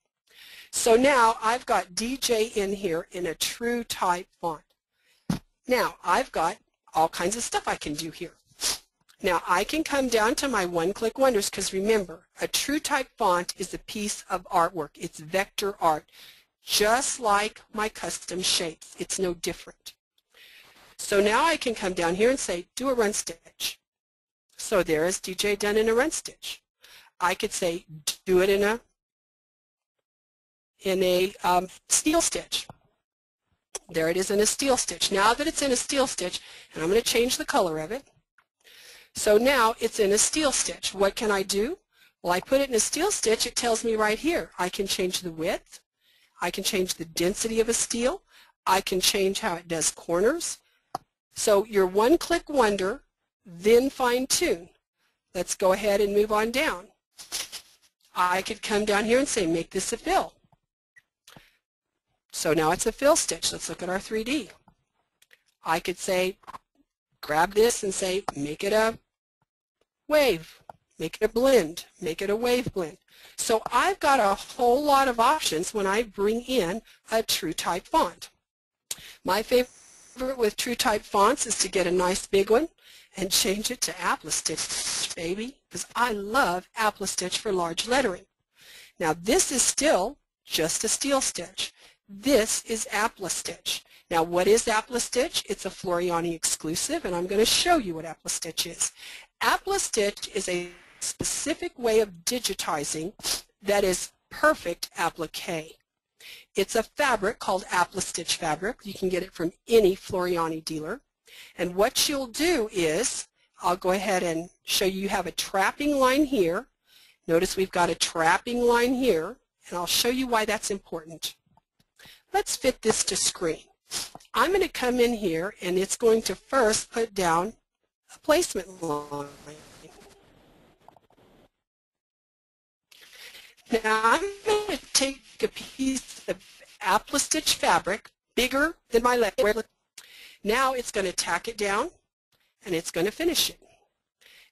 So now I've got DJ in here in a TrueType font. Now I've got all kinds of stuff I can do here. Now I can come down to my OneClick Wonders, because remember, a TrueType font is a piece of artwork. It's vector art, just like my custom shapes. It's no different. So now I can come down here and say, do a run stitch. So there is DJ done in a run stitch. I could say, do it in a steel stitch. There it is in a steel stitch. Now that it's in a steel stitch, and I'm going to change the color of it. So now it's in a steel stitch. What can I do? Well, I put it in a steel stitch. It tells me right here. I can change the width. I can change the density of a steel. I can change how it does corners. So your one-click wonder, then fine-tune. Let's go ahead and move on down. I could come down here and say, make this a fill. So now it's a fill stitch. Let's look at our 3D. I could say, grab this and say, make it a wave, make it a blend, make it a wave blend. So I've got a whole lot of options when I bring in a TrueType font. My favorite with TrueType fonts is to get a nice big one and change it to Applique, baby, because I love Applique for large lettering. Now this is still just a steel stitch. This is Applique. Now what is Applique? It's a Floriani exclusive, and I'm going to show you what Applique is. Applique is a specific way of digitizing that is perfect applique. It's a fabric called Applique fabric. You can get it from any Floriani dealer. And what you'll do is, I'll go ahead and show you, you have a trapping line here. Notice we've got a trapping line here, and I'll show you why that's important. Let's fit this to screen. I'm going to come in here, and it's going to first put down a placement line. Now I'm going to take a piece of Applique fabric, bigger than my letter. Now it's going to tack it down, and it's going to finish it.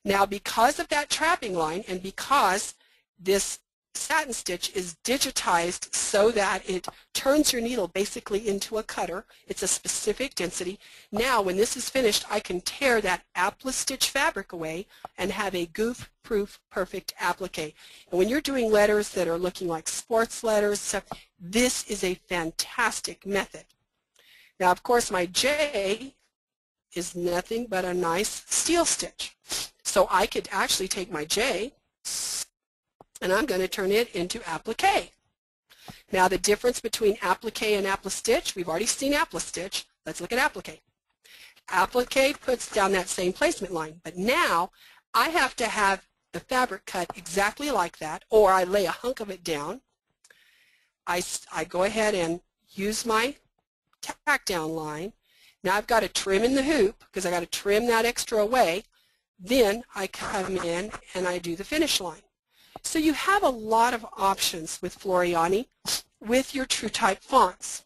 Now because of that trapping line, and because this satin stitch is digitized so that it turns your needle basically into a cutter. It's a specific density. Now when this is finished, I can tear that Applique fabric away and have a goof-proof perfect applique. And when you're doing letters that are looking like sports letters, stuff, this is a fantastic method. Now of course my J is nothing but a nice steel stitch. So I could actually take my J and I'm going to turn it into applique. Now the difference between applique and applique, we've already seen applique. Let's look at applique. Applique puts down that same placement line, but now I have to have the fabric cut exactly like that, or I lay a hunk of it down. I go ahead and use my tack down line. Now I've got to trim in the hoop because I got to trim that extra away. Then I come in and I do the finish line. So you have a lot of options with Floriani with your TrueType fonts.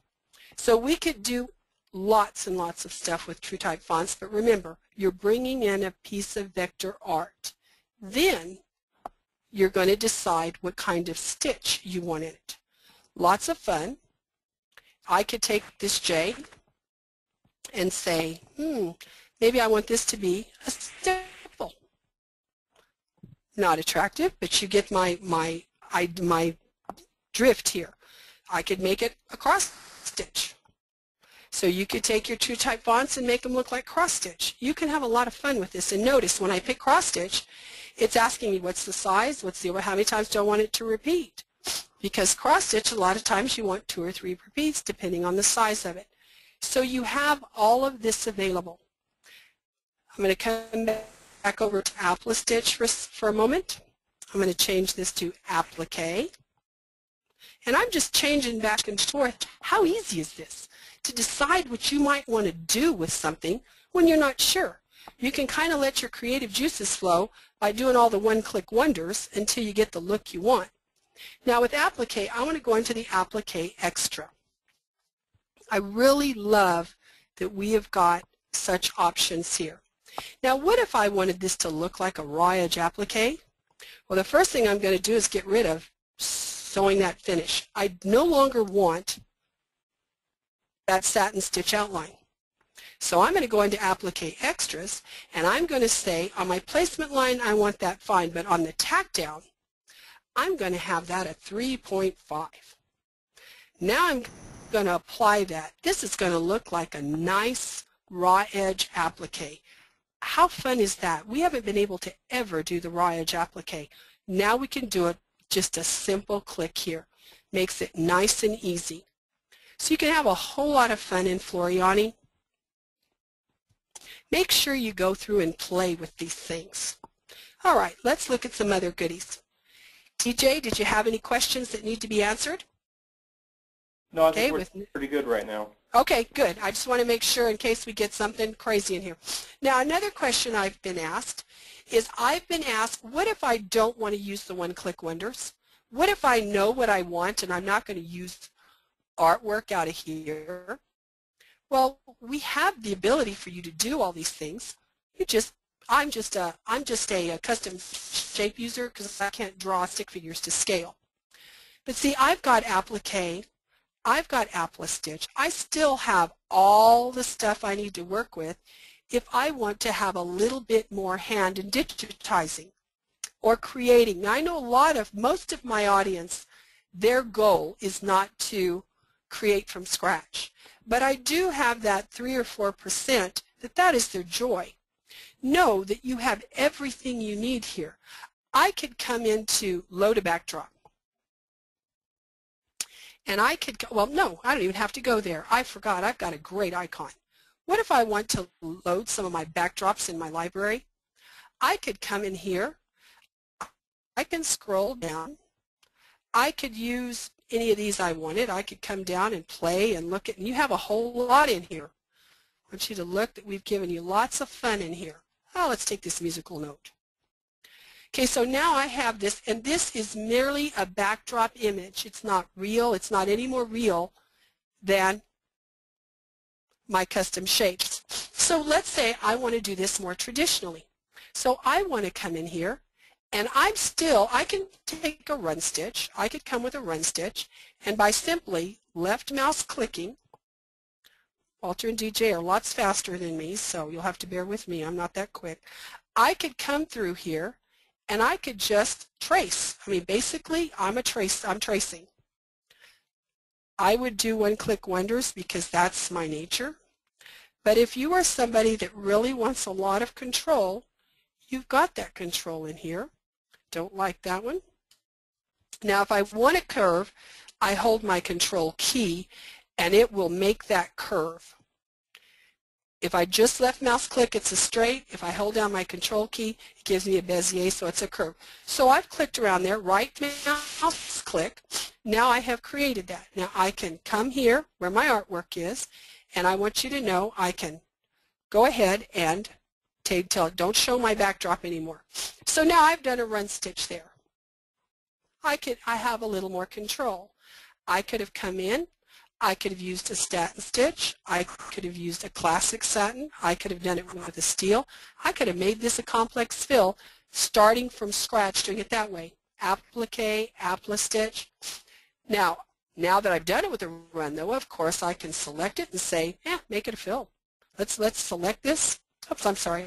So we could do lots and lots of stuff with TrueType fonts, but remember, you're bringing in a piece of vector art. Then you're going to decide what kind of stitch you want in it. Lots of fun. I could take this J and say, maybe I want this to be a stipple. Not attractive, but you get my drift here. I could make it a cross stitch. So you could take your TrueType fonts and make them look like cross stitch. You can have a lot of fun with this. And notice when I pick cross stitch, it's asking me what's the size, how many times do I want it to repeat? Because cross stitch, a lot of times you want 2 or 3 repeats depending on the size of it. So you have all of this available. I'm going to come back over to Applique for a moment. I'm going to change this to Applique. And I'm just changing back and forth. How easy is this to decide what you might want to do with something when you're not sure? You can kind of let your creative juices flow by doing all the one-click wonders until you get the look you want. Now with Applique, I want to go into the Applique Extra. I really love that we have got such options here. Now what if I wanted this to look like a raw edge applique? Well, the first thing I'm going to do is get rid of sewing that finish. I no longer want that satin stitch outline. So I'm going to go into Applique Extras, and I'm going to say on my placement line I want that fine, but on the tack down I'm going to have that at 3.5. Now I'm going to apply that. This is going to look like a nice raw edge applique. How fun is that? We haven't been able to ever do the raw edge applique. Now we can do it just a simple click here. Makes it nice and easy. So you can have a whole lot of fun in Floriani. Make sure you go through and play with these things. All right, let's look at some other goodies. TJ, did you have any questions that need to be answered? No, I think we're pretty good right now. Okay, good. I just want to make sure in case we get something crazy in here. Now, another question I've been asked is what if I don't want to use the OneClick Wonders? What if I know what I want and I'm not going to use artwork out of here? Well, we have the ability for you to do all these things. I'm just a custom shape user because I can't draw stick figures to scale. But see, I've got Applique, I've got Apple-Stitch. I still have all the stuff I need to work with if I want to have a little bit more hand in digitizing or creating. Now, I know most of my audience, their goal is not to create from scratch. But I do have that 3 or 4% that is their joy. Know that you have everything you need here. I could come into load a backdrop. And I could, well, no, I don't even have to go there. I forgot, I've got a great icon. What if I want to load some of my backdrops in my library? I could come in here. I can scroll down. I could use any of these I wanted. I could come down and play and look at, and you have a whole lot in here. I want you to look that we've given you lots of fun in here. Oh, let's take this musical note. Okay, so now I have this, and this is merely a backdrop image. It's not real. It's not any more real than my custom shapes. So let's say I want to do this more traditionally. So I want to come in here, and I can take a run stitch. I could come with a run stitch, and by simply left mouse clicking, Walter and DJ are lots faster than me, so you'll have to bear with me. I'm not that quick. I could come through here, and I could just trace. I mean, basically, I'm tracing. I would do OneClick Wonders because that's my nature. But if you are somebody that really wants a lot of control, you've got that control in here. Don't like that one. Now, if I want a curve, I hold my control key, and it will make that curve. If I just left mouse click, it's a straight. If I hold down my control key, it gives me a Bezier, so it's a curve. So I've clicked around there, right mouse click. Now I have created that. Now I can come here where my artwork is, and I want you to know I can go ahead and tell it, don't show my backdrop anymore. So now I've done a run stitch there. I have a little more control. I could have come in. I could have used a satin stitch. I could have used a classic satin. I could have done it with a steel. I could have made this a complex fill starting from scratch, doing it that way. Applique, Apple-Stitch. Now that I've done it with a run, though, of course, I can select it and say, make it a fill. Let's select this. Oops, I'm sorry.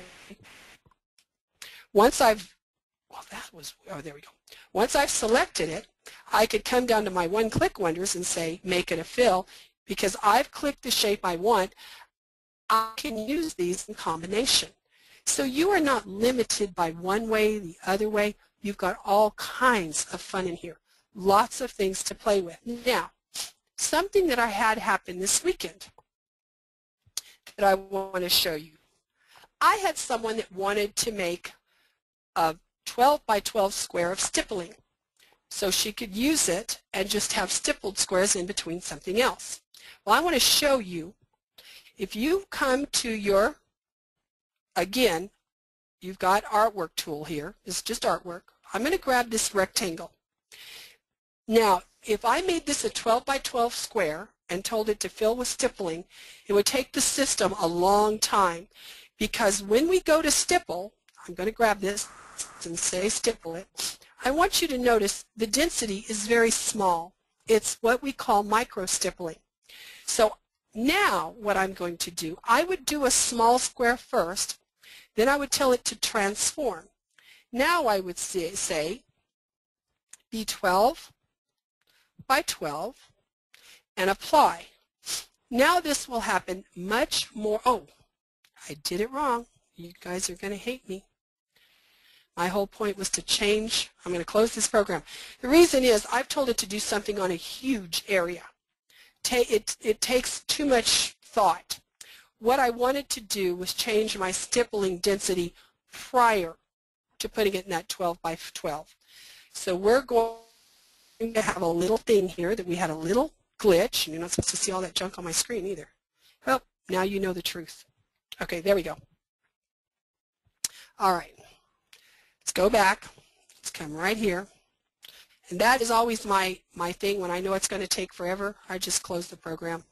There we go. Once I've selected it, I could come down to my OneClick Wonders and say, make it a fill. Because I've clicked the shape I want, I can use these in combination. So you are not limited by one way, the other way. You've got all kinds of fun in here. Lots of things to play with. Now, something that I had happen this weekend that I want to show you. I had someone that wanted to make a 12 by 12 square of stippling, so she could use it and just have stippled squares in between something else. Well, I want to show you, if you come to your, again, you've got artwork tool here. It's just artwork. I'm going to grab this rectangle. Now, if I made this a 12 by 12 square and told it to fill with stippling, it would take the system a long time, because when we go to stipple, I'm going to grab this and say stipple it, I want you to notice the density is very small. It's what we call micro stippling. So now what I'm going to do, I would do a small square first, then I would tell it to transform. Now I would say be 12 by 12 and apply. Now this will happen much more. Oh, I did it wrong. You guys are going to hate me. My whole point was to change. I'm going to close this program. The reason is I've told it to do something on a huge area. It takes too much thought. What I wanted to do was change my stippling density prior to putting it in that 12 by 12. So we're going to have a little thing here that we had a little glitch. You're not supposed to see all that junk on my screen either. Well, now you know the truth. Okay, there we go. All right. Let's go back. Let's come right here. And that is always my thing. When I know it's going to take forever, I just close the program.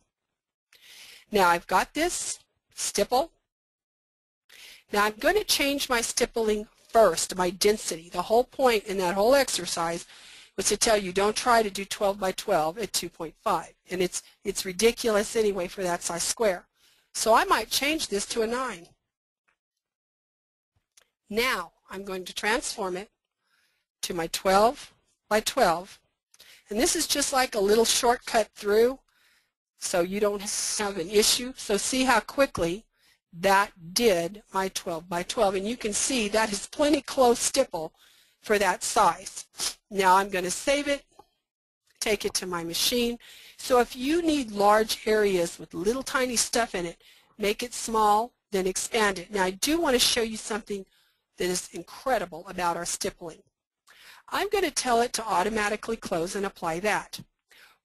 Now I've got this stipple. Now I'm going to change my stippling first, my density. The whole point in that whole exercise was to tell you don't try to do 12 by 12 at 2.5. And it's ridiculous anyway for that size square. So I might change this to a 9. Now I'm going to transform it to my 12 by 12. And this is just like a little shortcut through, so you don't have an issue. So see how quickly that did my 12 by 12. And you can see that is plenty close stipple for that size. Now I'm going to save it, take it to my machine. So if you need large areas with little tiny stuff in it, make it small, then expand it. Now I do want to show you something that is incredible about our stippling. I'm going to tell it to automatically close and apply that.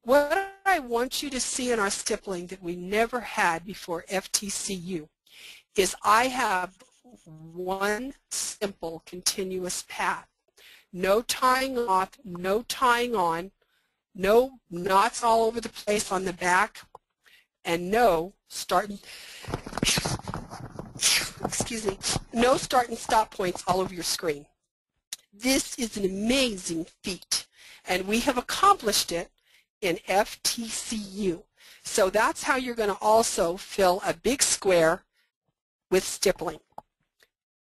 What I want you to see in our stippling that we never had before FTC-U is I have one simple continuous path. No tying off, no tying on, no knots all over the place on the back, and no start and no start and stop points all over your screen. This is an amazing feat, and we have accomplished it in FTC-U. So that's how you're going to also fill a big square with stippling.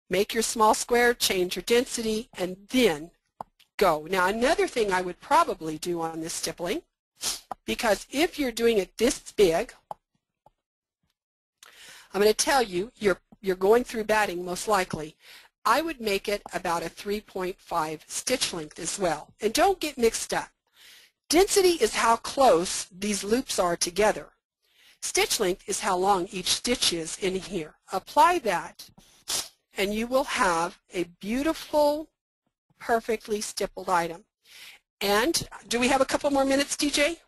Make your small square, change your density, and then go. Now another thing I would probably do on this stippling, because if you're doing it this big, I'm going to tell you, you're going through batting most likely. I would make it about a 3.5 stitch length as well. And don't get mixed up. Density is how close these loops are together. Stitch length is how long each stitch is in here. Apply that, and you will have a beautiful, perfectly stippled item. And do we have a couple more minutes, DJ?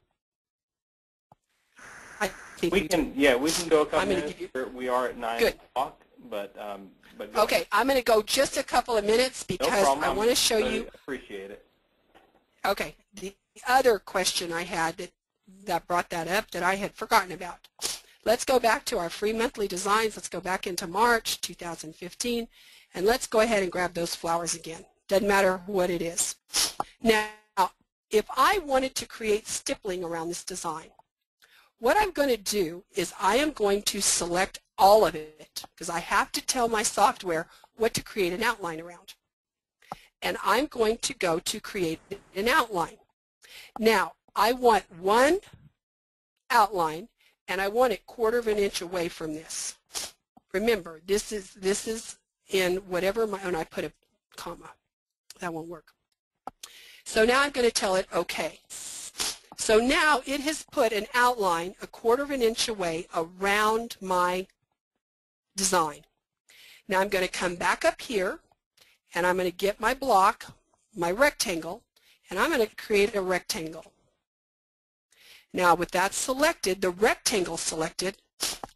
I think we can. Yeah, we can go a couple minutes. We are at 9 o'clock, but okay, I'm going to go just a couple of minutes because I want to show you. Appreciate it. Okay, the other question I had that brought that up that I had forgotten about. Let's go back to our free monthly designs. Let's go back into March 2015, and let's go ahead and grab those flowers again. Doesn't matter what it is. Now, if I wanted to create stippling around this design, what I'm going to do is I am going to select all of it because I have to tell my software what to create an outline around. And I'm going to go to create an outline. Now, I want one outline, and I want it 1/4 of an inch away from this. Remember, this is in whatever and I put a comma. That won't work. So now I'm going to tell it OK. So now it has put an outline 1/4 of an inch away around my design. Now I'm going to come back up here, and I'm going to get my block, my rectangle, and I'm going to create a rectangle. Now with that selected, the rectangle selected,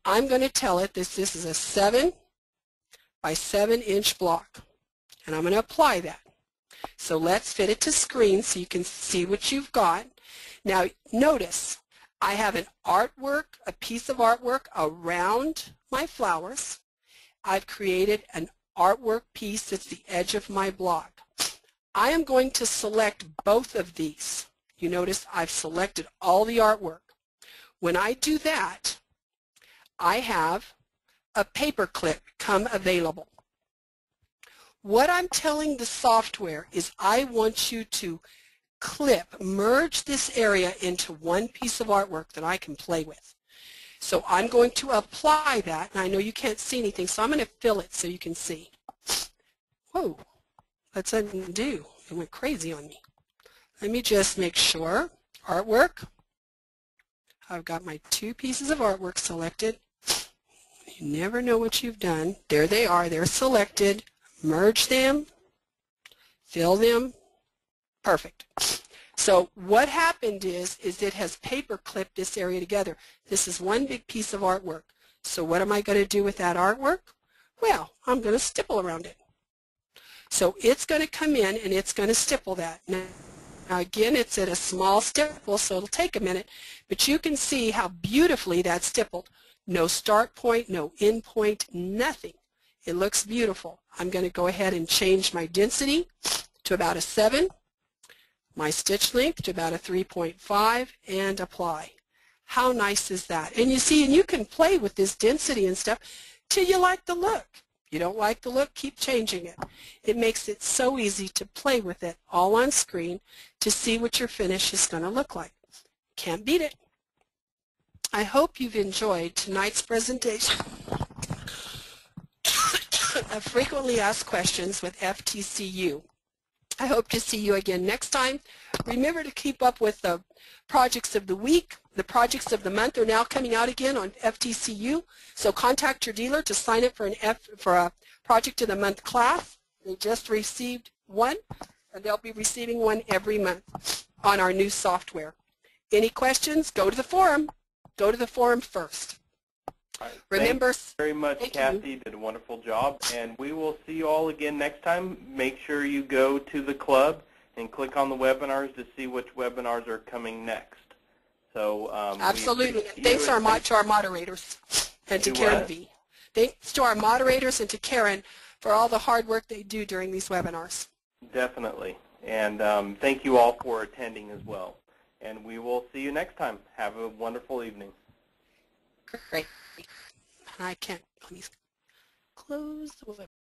I'm going to tell it this is a 7 by 7 inch block, and I'm going to apply that. So let's fit it to screen so you can see what you've got. Now notice I have an artwork, a piece of artwork around my flowers. I've created an artwork piece that's the edge of my block. I am going to select both of these. You notice I've selected all the artwork. When I do that, I have a paperclip come available. What I'm telling the software is I want you to merge this area into one piece of artwork that I can play with. So I'm going to apply that, and I know you can't see anything, so I'm going to fill it so you can see. Whoa, let's undo. It went crazy on me. Let me just make sure. Artwork. I've got my two pieces of artwork selected. You never know what you've done. There they are. They're selected. Merge them. Fill them. Perfect. So what happened is it has paper clipped this area together. This is one big piece of artwork. So what am I going to do with that artwork? Well, I'm going to stipple around it. So it's going to come in and it's going to stipple that. Now again, it's at a small stipple, so it'll take a minute, but you can see how beautifully that's stippled. No start point, no end point, nothing. It looks beautiful. I'm going to go ahead and change my density to about a 7. My stitch length to about a 3.5 and apply. How nice is that? And you see, and you can play with this density and stuff till you like the look. If you don't like the look, keep changing it. It makes it so easy to play with it all on screen to see what your finish is going to look like. Can't beat it. I hope you've enjoyed tonight's presentation of frequently asked questions with FTC-U. I hope to see you again next time. Remember to keep up with the projects of the week. The projects of the month are now coming out again on FTC-U. So contact your dealer to sign up for a project of the month class. They just received one, and they'll be receiving one every month on our new software. Any questions? Go to the forum. Go to the forum first. All right. Remember, thank you very much, Kathy. You did a wonderful job, and we will see you all again next time. Make sure you go to the club and click on the webinars to see which webinars are coming next. So absolutely. Thanks to our moderators and to Karen V. Thanks to our moderators and to Karen for all the hard work they do during these webinars. Definitely. And thank you all for attending as well. And we will see you next time. Have a wonderful evening. Great. I can't, please close the web.